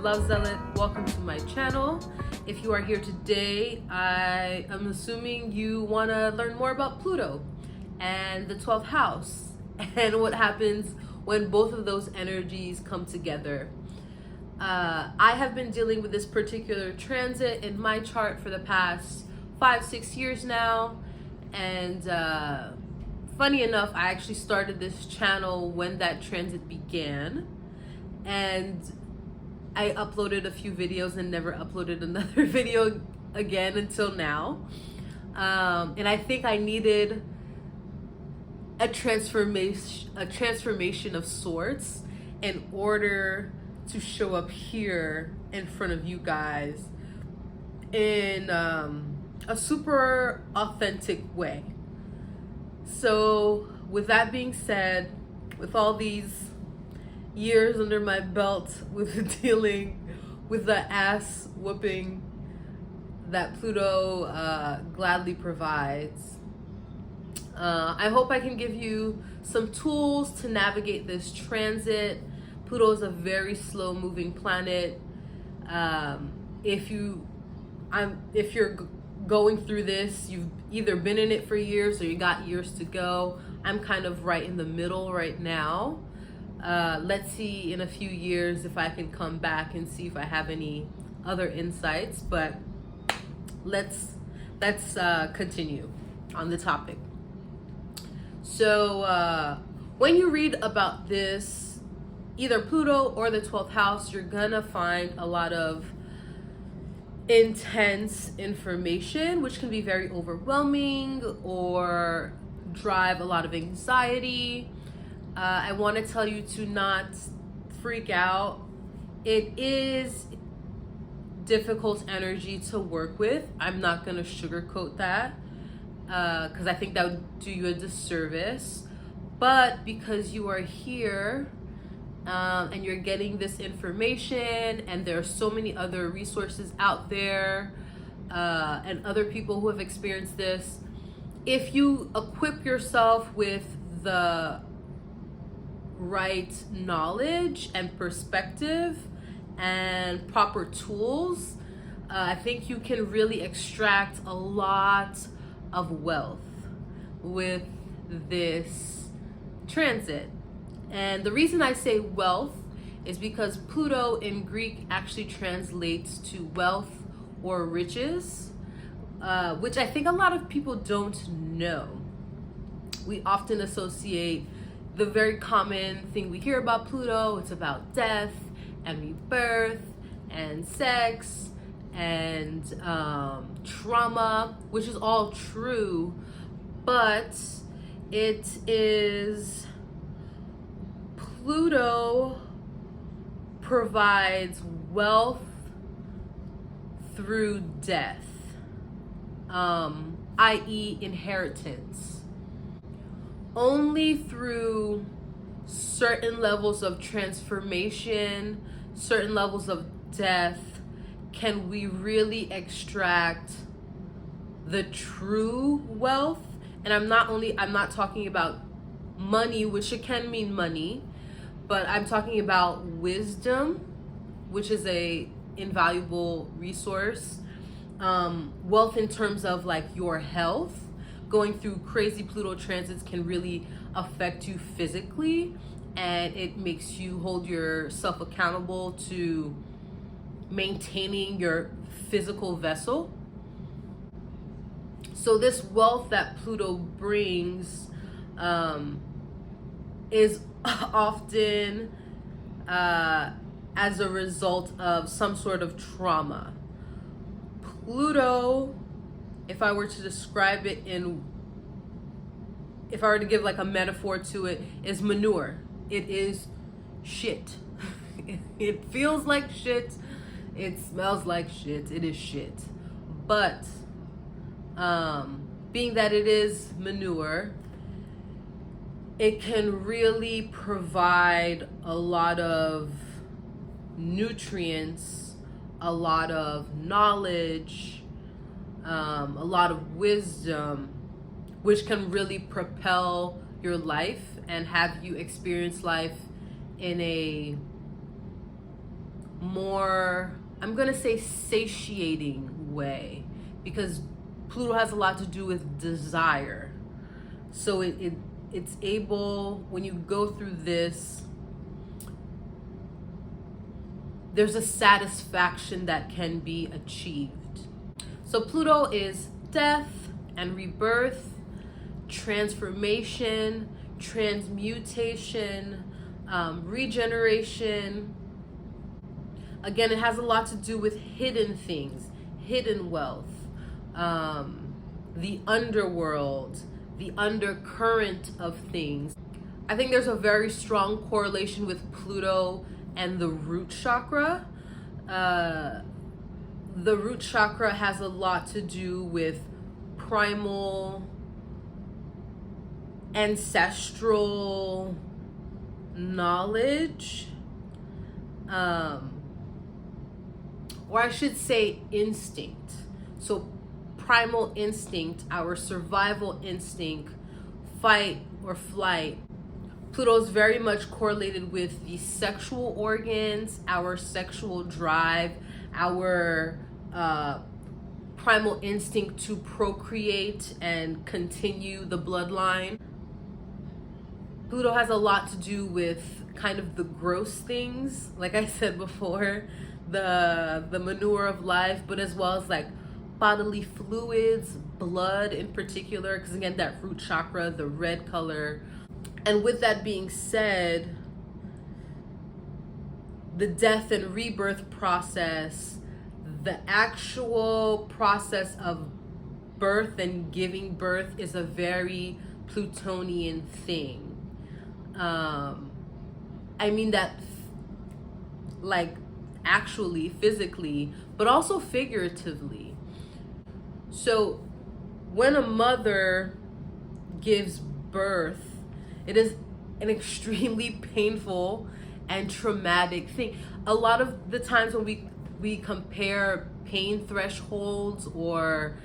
Love Zealot. Welcome to my channel. If you are here today, I am assuming you want to learn more about Pluto and the 12th house and what happens when both of those energies come together. I have been dealing with this particular transit in my chart for the past 5-6 years now, and funny enough, I actually started this channel when that transit began, and I uploaded a few videos and never uploaded another video again until now. And I think I needed a transformation of sorts in order to show up here in front of you guys in a super authentic way. So with that being said, with all these years under my belt with dealing with the ass whooping that Pluto gladly provides, I hope I can give you some tools to navigate this transit. Pluto is a very slow moving planet. If you're going through this, you've either been in it for years or you got years to go. I'm kind of right in the middle right now. Let's see in a few years if I can come back and see if I have any other insights, but let's continue on the topic. So when you read about this, either Pluto or the 12th house, you're gonna find a lot of intense information, which can be very overwhelming or drive a lot of anxiety. I want to tell you to not freak out. It is difficult energy to work with. I'm not going to sugarcoat that because I think that would do you a disservice. But because you are here and you're getting this information, and there are so many other resources out there and other people who have experienced this, if you equip yourself with the right knowledge and perspective and proper tools, I think you can really extract a lot of wealth with this transit. And the reason I say wealth is because Pluto in Greek actually translates to wealth or riches, which I think a lot of people don't know. We often associate the very common thing we hear about Pluto, it's about death and rebirth and sex and trauma, which is all true, but it is Pluto provides wealth through death, i.e. inheritance. Only through certain levels of transformation, certain levels of death, can we really extract the true wealth. And I'm not talking about money, which it can mean money, but I'm talking about wisdom, which is a invaluable resource. Wealth in terms of like your health. Going through crazy Pluto transits can really affect you physically, and it makes you hold yourself accountable to maintaining your physical vessel. So this wealth that Pluto brings is often as a result of some sort of trauma. Pluto, if I were to describe it if I were to give like a metaphor to it, is manure. It is shit. It feels like shit. It smells like shit. It is shit. But being that it is manure, it can really provide a lot of nutrients, a lot of knowledge, a lot of wisdom, which can really propel your life and have you experience life in a more, I'm gonna say, satiating way, because Pluto has a lot to do with desire. So it's able, when you go through this, there's a satisfaction that can be achieved. So Pluto is death and rebirth, transformation, transmutation, regeneration. Again, it has a lot to do with hidden things, hidden wealth, the underworld, the undercurrent of things. I think there's a very strong correlation with Pluto and the root chakra. The root chakra has a lot to do with primal, ancestral knowledge, or I should say instinct. So primal instinct, our survival instinct, fight or flight. Pluto is very much correlated with the sexual organs, our sexual drive, our primal instinct to procreate and continue the bloodline. Pluto has a lot to do with kind of the gross things, like I said before, the manure of life, but as well as like bodily fluids, blood in particular, because again, that root chakra, the red color. And with that being said, the death and rebirth process, the actual process of birth and giving birth is a very Plutonian thing. I mean that like actually physically, but also figuratively. So when a mother gives birth, it is an extremely painful and traumatic thing. A lot of the times when we compare pain thresholds or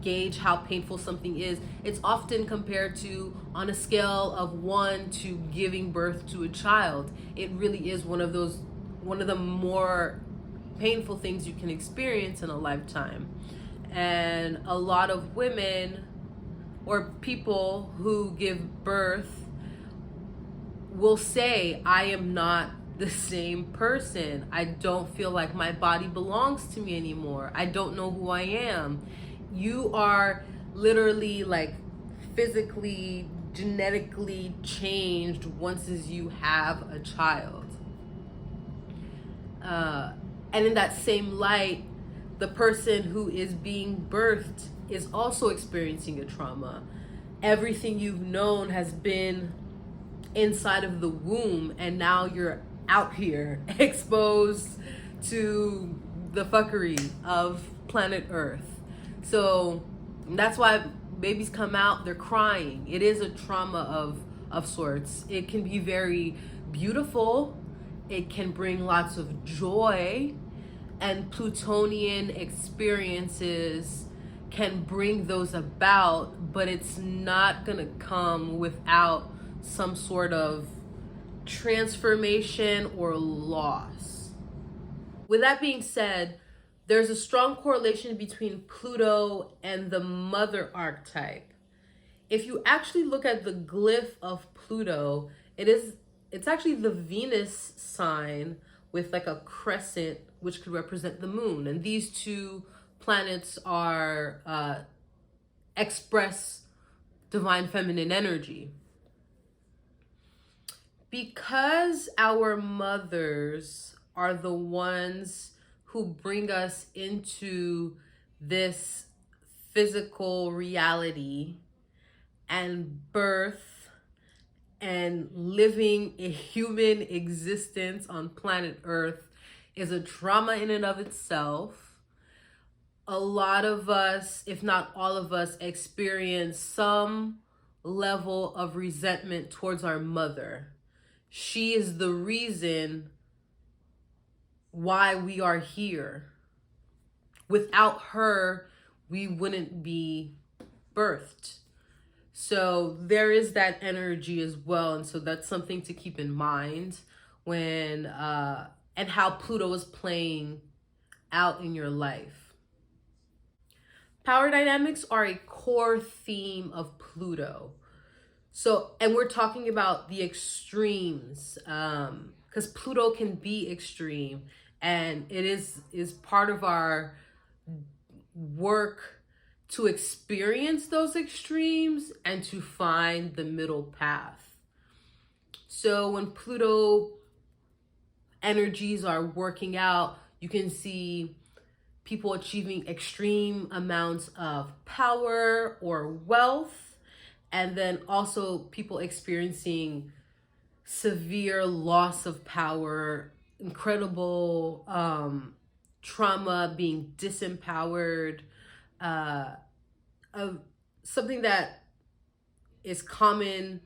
gauge how painful something is, it's often compared to on a scale of 1 to giving birth to a child. It really is one of the more painful things you can experience in a lifetime. And a lot of women or people who give birth will say, I am not the same person. I don't feel like my body belongs to me anymore. I don't know who I am. You are literally like physically, genetically changed once as you have a child. And in that same light, the person who is being birthed is also experiencing a trauma. Everything you've known has been inside of the womb, and now you're out here exposed to the fuckery of planet Earth. So that's why babies come out, they're crying. It is a trauma of sorts. It can be very beautiful. It can bring lots of joy, and Plutonian experiences can bring those about, but it's not gonna come without some sort of transformation or loss. With that being said, there's a strong correlation between Pluto and the mother archetype. If you actually look at the glyph of Pluto, it's actually the Venus sign with like a crescent, which could represent the moon. And these two planets are express divine feminine energy. Because our mothers are the ones who bring us into this physical reality and birth and living a human existence on planet Earth is a trauma in and of itself. A lot of us, if not all of us, experience some level of resentment towards our mother. She is the reason why we are here. Without her, we wouldn't be birthed. So there is that energy as well. And so that's something to keep in mind when and how Pluto is playing out in your life. Power dynamics are a core theme of Pluto. So, and we're talking about the extremes, because Pluto can be extreme, and it is part of our work to experience those extremes and to find the middle path. So when Pluto energies are working out, you can see people achieving extreme amounts of power or wealth, and then also people experiencing severe loss of power, incredible trauma, being disempowered. Uh, of something that is common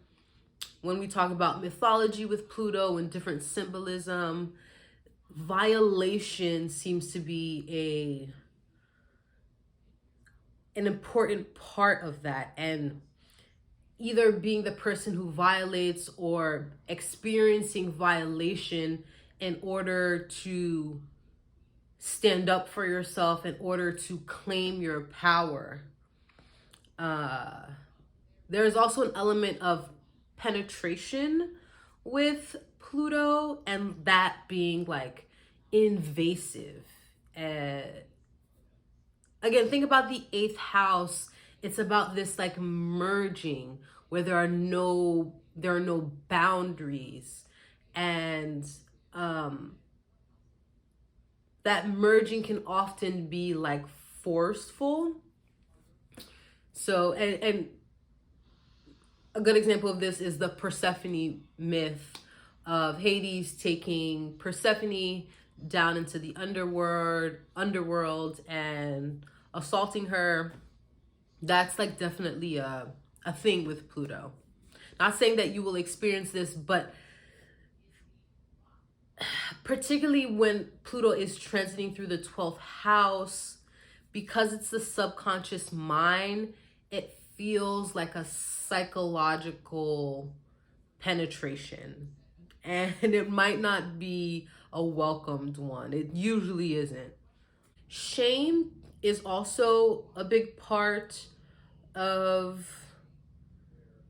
when we talk about mythology with Pluto and different symbolism. Violation seems to be an important part of that, and either being the person who violates or experiencing violation in order to stand up for yourself, in order to claim your power. There's also an element of penetration with Pluto, and that being like invasive. Again, think about the eighth house. It's about this like merging where there are no boundaries, and that merging can often be like forceful. So, and a good example of this is the Persephone myth of Hades taking Persephone down into the underworld and assaulting her. That's like definitely a thing with Pluto. Not saying that you will experience this, but particularly when Pluto is transiting through the 12th house, because it's the subconscious mind, it feels like a psychological penetration. And it might not be a welcomed one. It usually isn't. Shame is also a big part of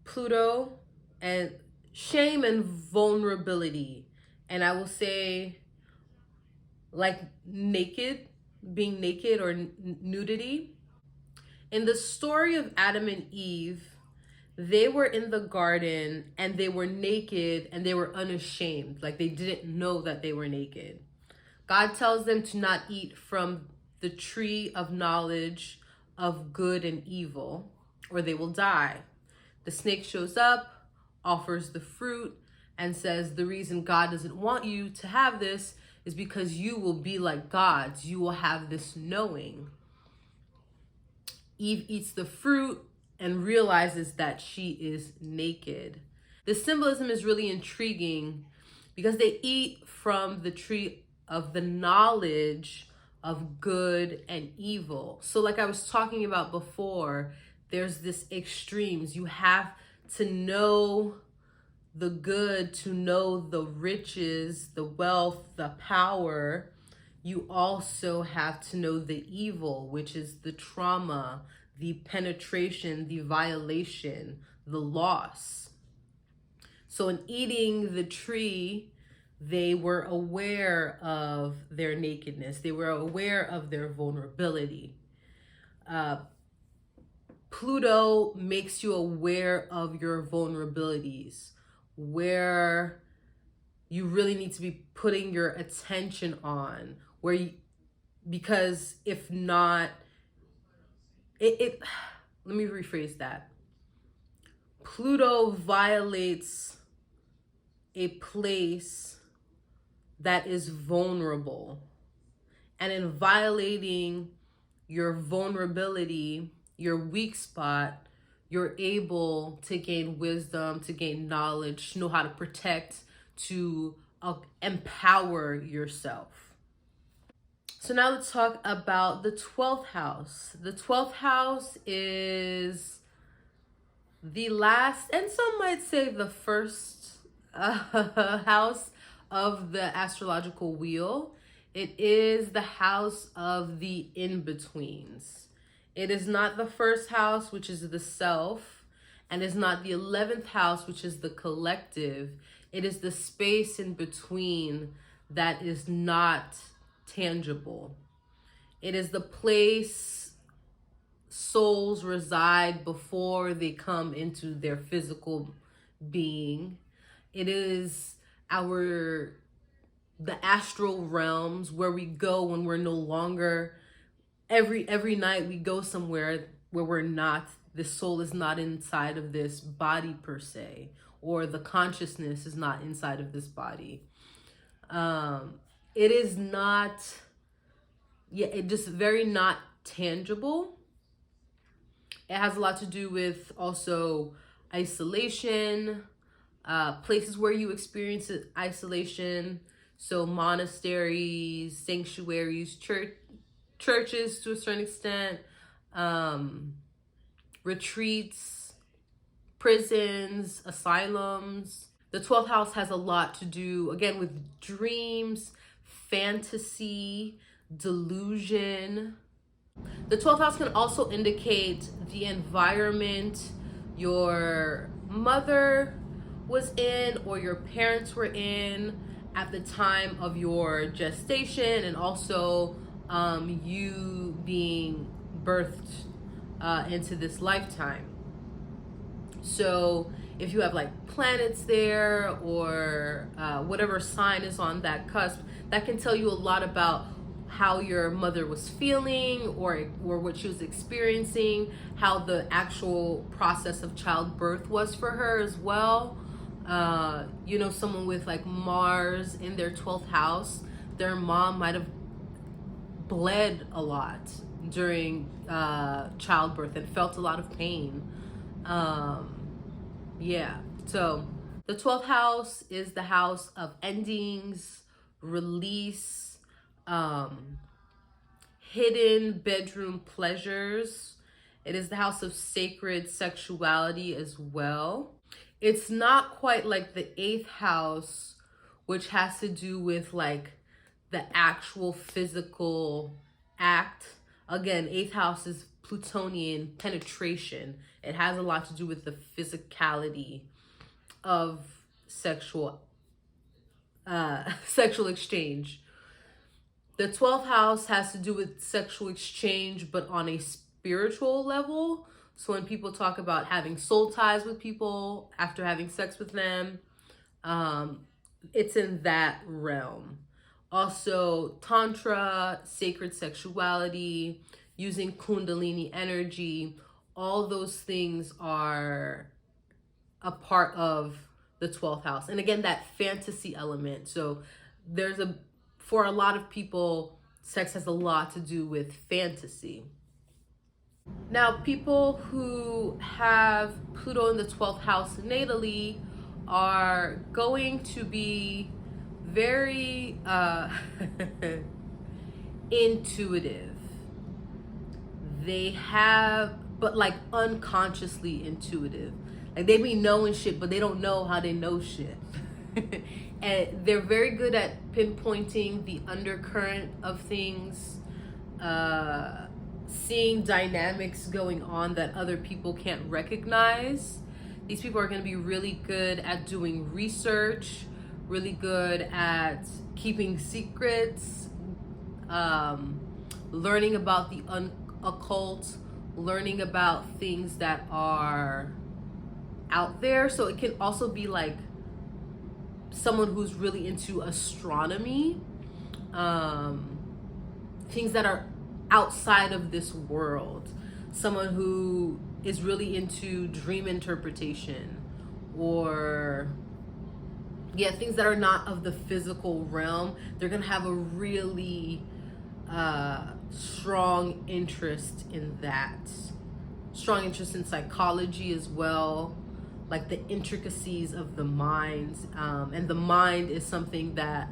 Pluto, and shame and vulnerability. And I will say, like being naked or nudity. In the story of Adam and Eve, they were in the garden and they were naked and they were unashamed. Like they didn't know that they were naked. God tells them to not eat from the tree of knowledge of good and evil, or they will die. The snake shows up, offers the fruit, and says the reason God doesn't want you to have this is because you will be like gods. You will have this knowing. Eve eats the fruit and realizes that she is naked. The symbolism is really intriguing because they eat from the tree of the knowledge of good and evil. So like I was talking about before, there's this extremes. You have to know the good, to know the riches, the wealth, the power. You also have to know the evil, which is the trauma, the penetration, the violation, the loss. So in eating the tree, they were aware of their nakedness. They were aware of their vulnerability. Pluto makes you aware of your vulnerabilities, where you really need to be putting your attention on, because if not, it let me rephrase that. Pluto violates a place that is vulnerable. And in violating your vulnerability, your weak spot, you're able to gain wisdom, to gain knowledge, to know how to protect, to empower yourself. So now let's talk about the 12th house. The 12th house is the last, and some might say the first house of the astrological wheel, it is the house of the in-betweens. It is not the first house, which is the self, and is not the 11th house, which is the collective. It is the space in between that is not tangible. It is the place souls reside before they come into their physical being. It is the astral realms where we go when we're no longer, every night we go somewhere where we're not, the soul is not inside of this body per se, or the consciousness is not inside of this body. It is not, it just very not tangible. It has a lot to do with also isolation, places where you experience isolation. So monasteries, sanctuaries, churches to a certain extent, retreats, prisons, asylums. The 12th house has a lot to do, again, with dreams, fantasy, delusion. The 12th house can also indicate the environment your mother was in or your parents were in at the time of your gestation, and also you being birthed into this lifetime. So if you have like planets there, or whatever sign is on that cusp, that can tell you a lot about how your mother was feeling, or what she was experiencing, how the actual process of childbirth was for her as well. Someone with like Mars in their 12th house, their mom might have bled a lot during childbirth and felt a lot of pain. So the 12th house is the house of endings, release, hidden bedroom pleasures. It is the house of sacred sexuality as well. It's not quite like the 8th house, which has to do with like the actual physical act. Again, 8th house is Plutonian penetration. It has a lot to do with the physicality of sexual exchange. The 12th house has to do with sexual exchange, but on a spiritual level. So when people talk about having soul ties with people after having sex with them, it's in that realm. Also, Tantra, sacred sexuality, using Kundalini energy, all those things are a part of the 12th house. And again, that fantasy element. So for a lot of people, sex has a lot to do with fantasy. Now, people who have Pluto in the 12th house natally are going to be very intuitive. But like unconsciously intuitive. Like they be knowing shit, but they don't know how they know shit. And they're very good at pinpointing the undercurrent of things, seeing dynamics going on that other people can't recognize. These people are going to be really good at doing research, really good at keeping secrets, learning about the occult, learning about things that are out there. So it can also be like someone who's really into astronomy, things that are outside of this world, someone who is really into dream interpretation, or things that are not of the physical realm. They're gonna have a really strong interest in that, strong interest in psychology as well, like the intricacies of the mind. And the mind is something that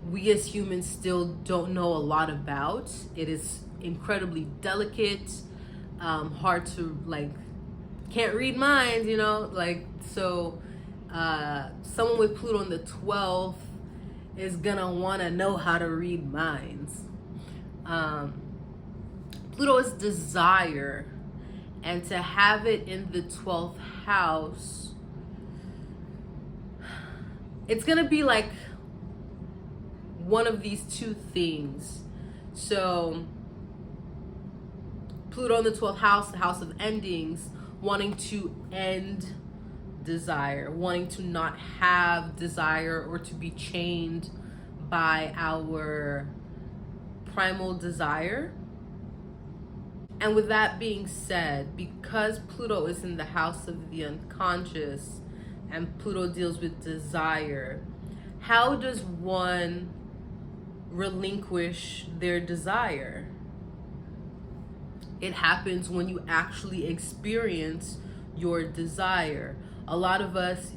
we as humans still don't know a lot about. It is incredibly delicate, hard to can't read minds, so someone with Pluto in the 12th is gonna want to know how to read minds. Pluto is desire, and to have it in the 12th house, it's gonna be like one of these two things. So Pluto in the 12th house, the house of endings, wanting to end desire, wanting to not have desire or to be chained by our primal desire. And with that being said, because Pluto is in the house of the unconscious and Pluto deals with desire, how does one relinquish their desire? It happens when you actually experience your desire. A lot of us,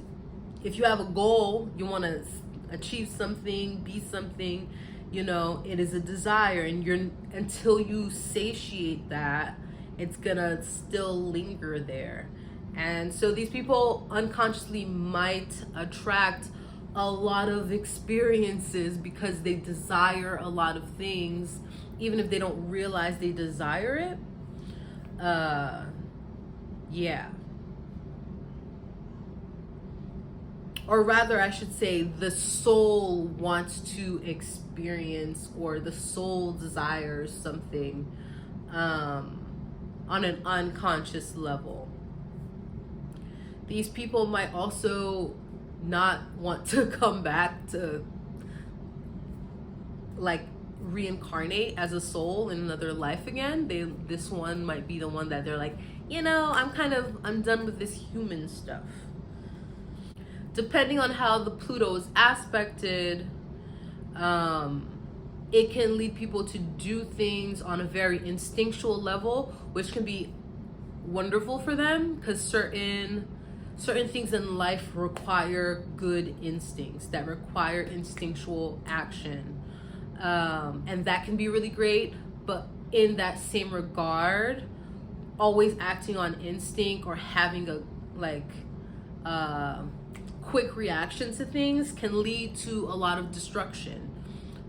if you have a goal, you want to achieve something, be something, you know, it is a desire, and you're, until you satiate that, it's gonna still linger there. And so these people unconsciously might attract a lot of experiences because they desire a lot of things, even if they don't realize they desire it. Yeah. Or rather, I should say, the soul wants to experience, or the soul desires something on an unconscious level. These people might also not want to come back to like reincarnate as a soul in another life again. This one might be the one that they're like, you know, I'm done with this human stuff. Depending on how the Pluto is aspected, it can lead people to do things on a very instinctual level, which can be wonderful for them, because certain things in life require good instincts, that require instinctual action, and that can be really great. But in that same regard, always acting on instinct or having a quick reaction to things can lead to a lot of destruction.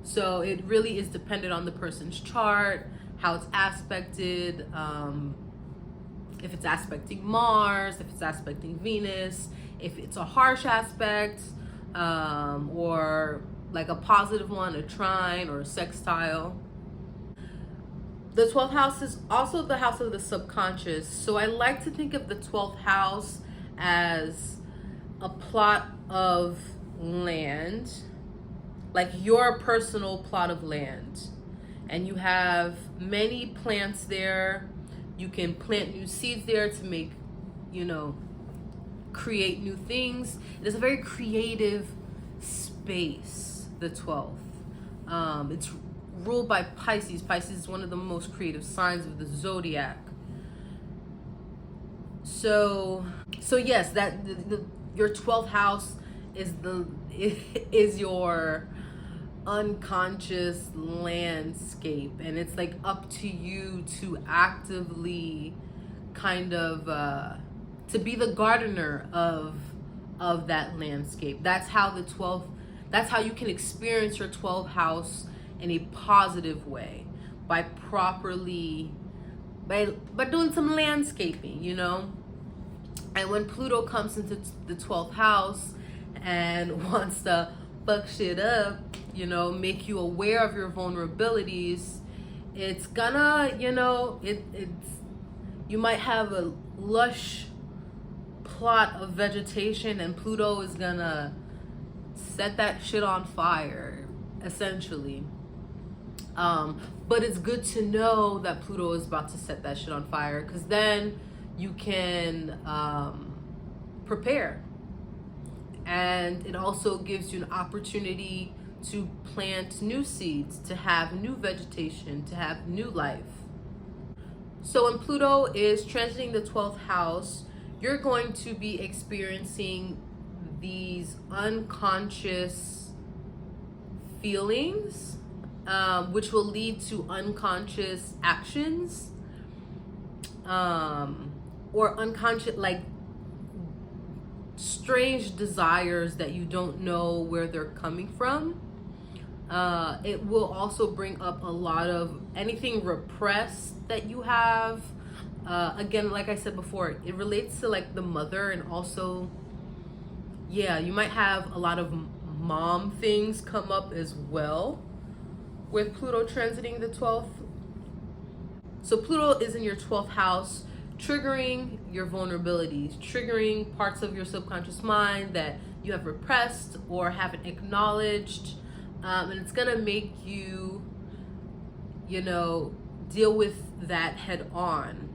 So it really is dependent on the person's chart, how it's aspected, if it's aspecting Mars, if it's aspecting Venus, if it's a harsh aspect, or like a positive one, a trine or a sextile. The 12th house is also the house of the subconscious. So I like to think of the 12th house as a plot of land, like your personal plot of land, and you have many plants there. You can plant new seeds there to make, you know, create new things. It is a very creative space, the 12th. It's ruled by Pisces. Pisces is one of the most creative signs of the zodiac. So yes, that your 12th house is your unconscious landscape, and it's like up to you to actively kind of to be the gardener of that landscape. That's how you can experience your 12th house in a positive way, by doing some landscaping, you know. And when Pluto comes into the 12th house and wants to fuck shit up, you know, make you aware of your vulnerabilities, it's gonna, you know, you might have a lush plot of vegetation, and Pluto is gonna set that shit on fire, essentially. But it's good to know that Pluto is about to set that shit on fire, because then you can prepare. And it also gives you an opportunity to plant new seeds, to have new vegetation, to have new life. So when Pluto is transiting the 12th house, you're going to be experiencing these unconscious feelings, which will lead to unconscious actions, or unconscious, like strange desires that you don't know where they're coming from. It will also bring up a lot of anything repressed that you have. Again, like I said before, it relates to like the mother, and also, yeah, you might have a lot of mom things come up as well with Pluto transiting the 12th. So Pluto is in your 12th house, triggering your vulnerabilities, triggering parts of your subconscious mind that you have repressed or haven't acknowledged. And it's going to make you, you know, deal with that head on.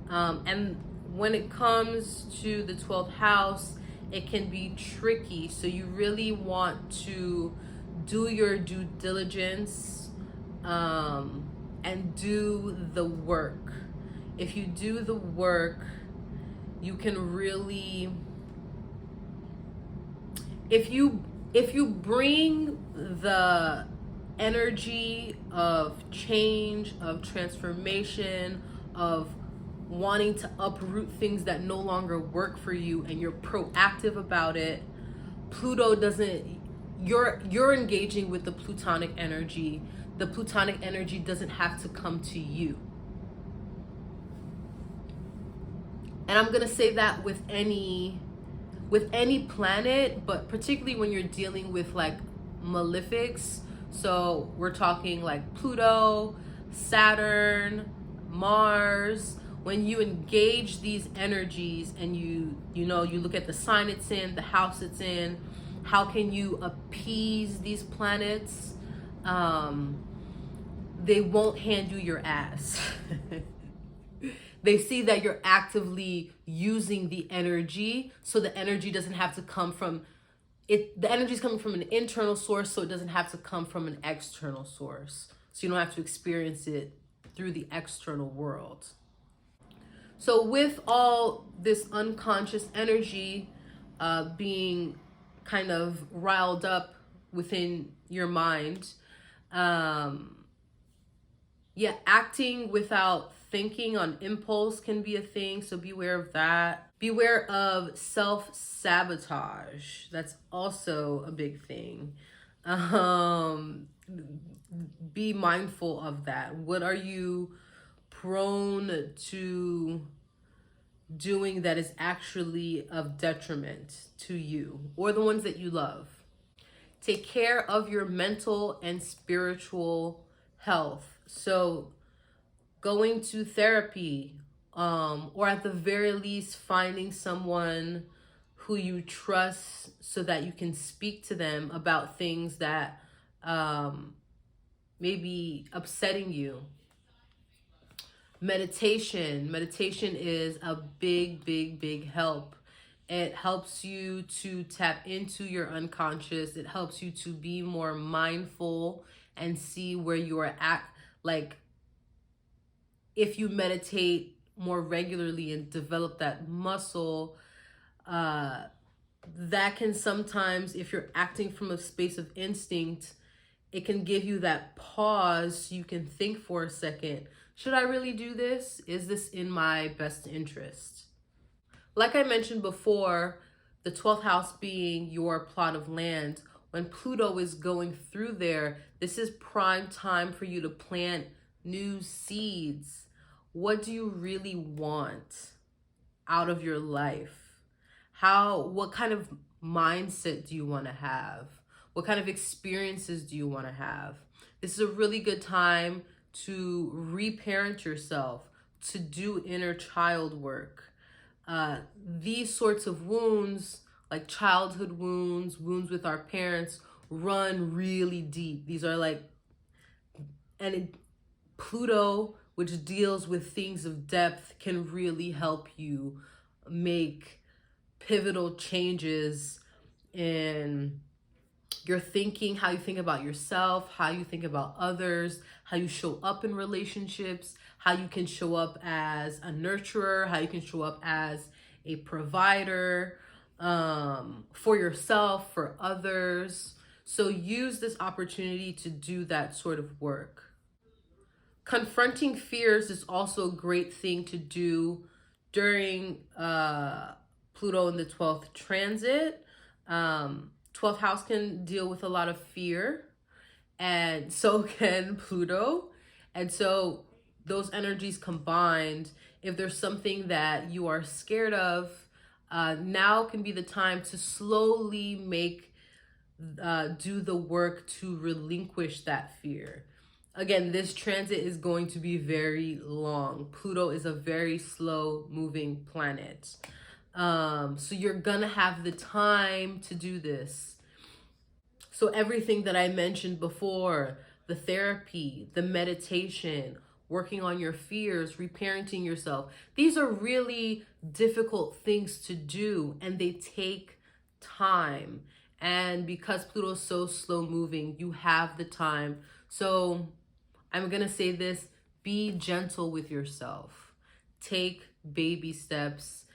And when it comes to the 12th house, it can be tricky. So you really want to do your due diligence, and do the work. If you do the work, you can really, if you bring the energy of change, of transformation, of wanting to uproot things that no longer work for you, and you're proactive about it, Pluto doesn't, you're engaging with the Plutonic energy. The Plutonic energy doesn't have to come to you. And I'm gonna say that with any planet, but particularly when you're dealing with like malefics. So we're talking like Pluto, Saturn, Mars. When you engage these energies and you look at the sign it's in, the house it's in, how can you appease these planets? They won't hand you your ass. They see that you're actively using the energy, so the energy doesn't have to come from it. The energy is coming from an internal source, so it doesn't have to come from an external source. So you don't have to experience it through the external world. So with all this unconscious energy being kind of riled up within your mind, yeah, acting without thinking on impulse can be a thing, so beware of that. Beware of self-sabotage. That's also a big thing. Be mindful of that. What are you prone to doing that is actually of detriment to you or the ones that you love? Take care of your mental and spiritual health. So going to therapy, or at the very least finding someone who you trust so that you can speak to them about things that may be upsetting you. Meditation is a big help. It helps you to tap into your unconscious. It helps you to be more mindful and see where you are at. Like, if you meditate more regularly and develop that muscle, that can sometimes, if you're acting from a space of instinct, it can give you that pause so you can think for a second. Should I really do this? Is this in my best interest? Like I mentioned before, the 12th house being your plot of land, when Pluto is going through there, this is prime time for you to plant new seeds. What do you really want out of your life? What kind of mindset do you want to have? What kind of experiences do you want to have? This is a really good time to reparent yourself, to do inner child work. These sorts of wounds, like childhood wounds, wounds with our parents, run really deep. These are like, Pluto, which deals with things of depth, can really help you make pivotal changes in your thinking, how you think about yourself, how you think about others, how you show up in relationships, how you can show up as a nurturer, how you can show up as a provider, for yourself, for others. So use this opportunity to do that sort of work. Confronting fears is also a great thing to do during Pluto in the 12th transit. 12th house can deal with a lot of fear. and so can Pluto. And so those energies combined, if there's something that you are scared of, now can be the time to slowly do the work to relinquish that fear. Again, this transit is going to be very long. Pluto is a very slow moving planet. So you're gonna have the time to do this. So everything that I mentioned before, the therapy, the meditation, working on your fears, reparenting yourself, these are really difficult things to do and they take time. And because Pluto's so slow moving, you have the time. So I'm going to say this, be gentle with yourself. Take baby steps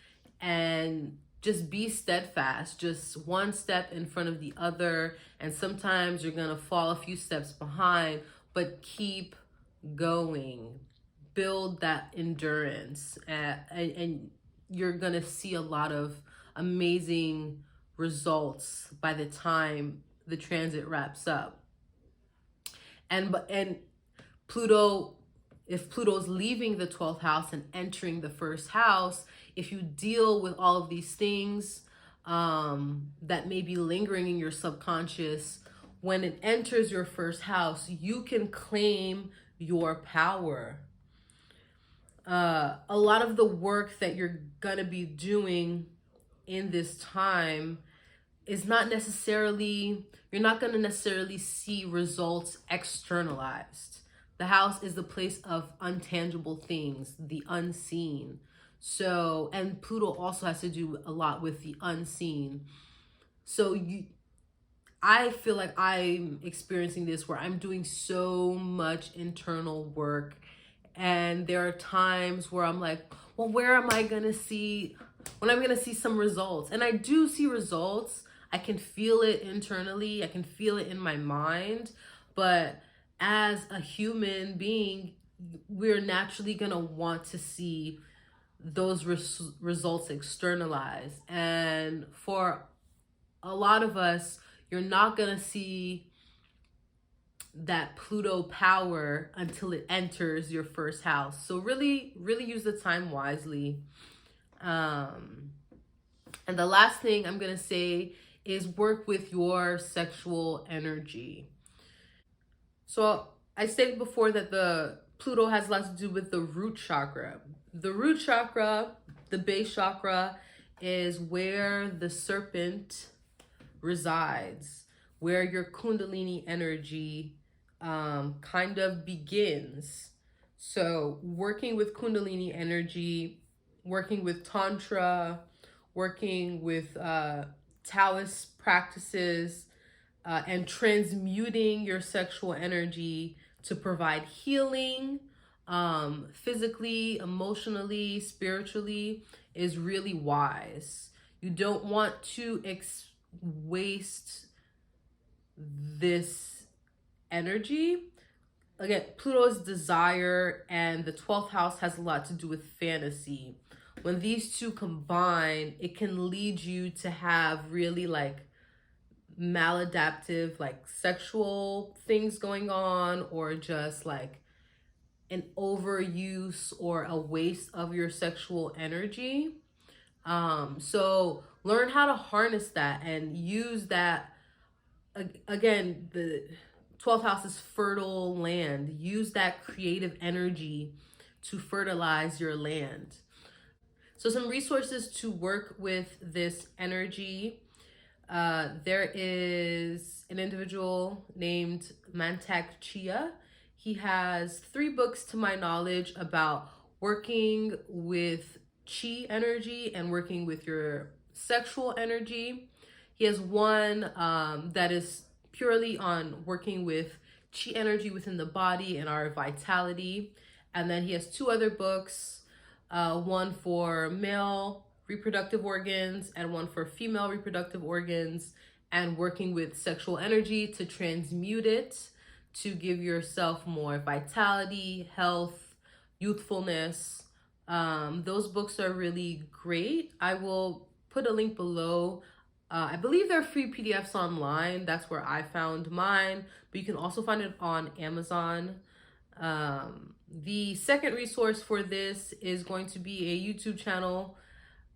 and just be steadfast, just one step in front of the other. And sometimes you're going to fall a few steps behind, but keep going. Build that endurance, and you're going to see a lot of amazing results by the time the transit wraps up. And Pluto, if Pluto's leaving the 12th house and entering the first house, if you deal with all of these things that may be lingering in your subconscious, when it enters your first house, you can claim your power. A lot of the work that you're going to be doing in this time is not necessarily, you're not going to necessarily see results externalized. The house is the place of untangible things, the unseen. So, and Pluto also has to do a lot with the unseen. So I feel like I'm experiencing this where I'm doing so much internal work, and there are times where I'm like, well, where am I gonna see when I'm gonna see some results? And I do see results. I can feel it internally, I can feel it in my mind, but as a human being, we're naturally gonna want to see those results externalized. And for a lot of us, you're not gonna see that Pluto power until it enters your first house. So really, really use the time wisely. And the last thing I'm gonna say is work with your sexual energy. So I stated before that the Pluto has a lot to do with the root chakra. The root chakra, the base chakra, is where the serpent resides, where your Kundalini energy kind of begins. So, working with Kundalini energy, working with Tantra, working with Taoist practices, and transmuting your sexual energy to provide healing physically, emotionally, spiritually is really wise. You don't want to waste this energy. Again, Pluto's desire and the 12th house has a lot to do with fantasy. When these two combine, it can lead you to have really like maladaptive, like sexual things going on, or just like an overuse or a waste of your sexual energy. So learn how to harness that and use that. Again, the 12th house is fertile land. Use that creative energy to fertilize your land. So some resources to work with this energy. There is an individual named Mantak Chia. He has 3 books to my knowledge about working with chi energy and working with your sexual energy. He has one that is purely on working with chi energy within the body and our vitality. And then he has 2 other books, one for male reproductive organs and one for female reproductive organs, and working with sexual energy to transmute it to give yourself more vitality, health, youthfulness. Those books are really great. I will put a link below. I believe there are free PDFs online. That's where I found mine, but you can also find it on Amazon. The second resource for this is going to be a YouTube channel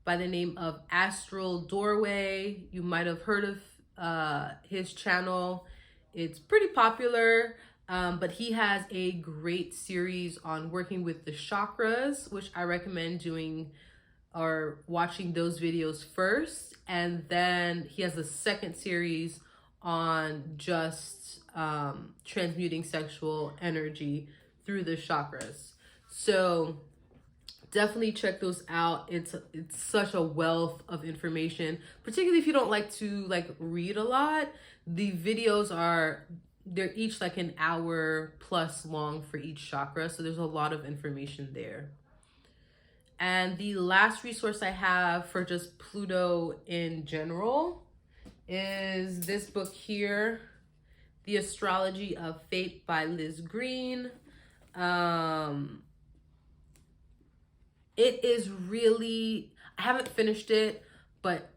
by the name of Astral Doorway. You might have heard of his channel. It's pretty popular, but he has a great series on working with the chakras, which I recommend doing or watching those videos first. And then he has a second series on just transmuting sexual energy through the chakras. So definitely check those out. It's such a wealth of information, particularly if you don't like to read a lot. The videos they're each like an hour plus long for each chakra, so there's a lot of information there. And the last resource I have for just Pluto in general is this book here, The Astrology of Fate by Liz Green. It is really, I haven't finished it, but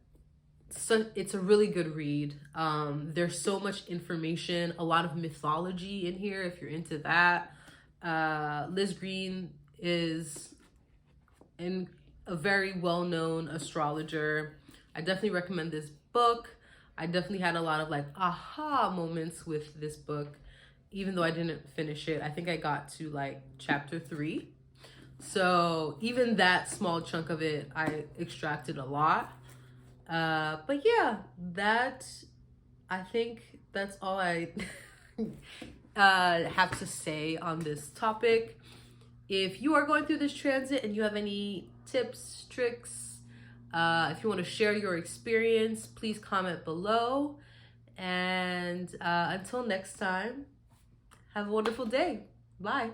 it's a really good read. There's so much information, a lot of mythology in here if you're into that. Liz Green is a very well-known astrologer. I definitely recommend this book. I definitely had a lot of like aha moments with this book, even though I didn't finish it. I think I got to like chapter 3. So even that small chunk of it, I extracted a lot. But yeah, I think that's all I have to say on this topic. If you are going through this transit and you have any tips, tricks, if you want to share your experience, please comment below. And until next time, have a wonderful day. Bye.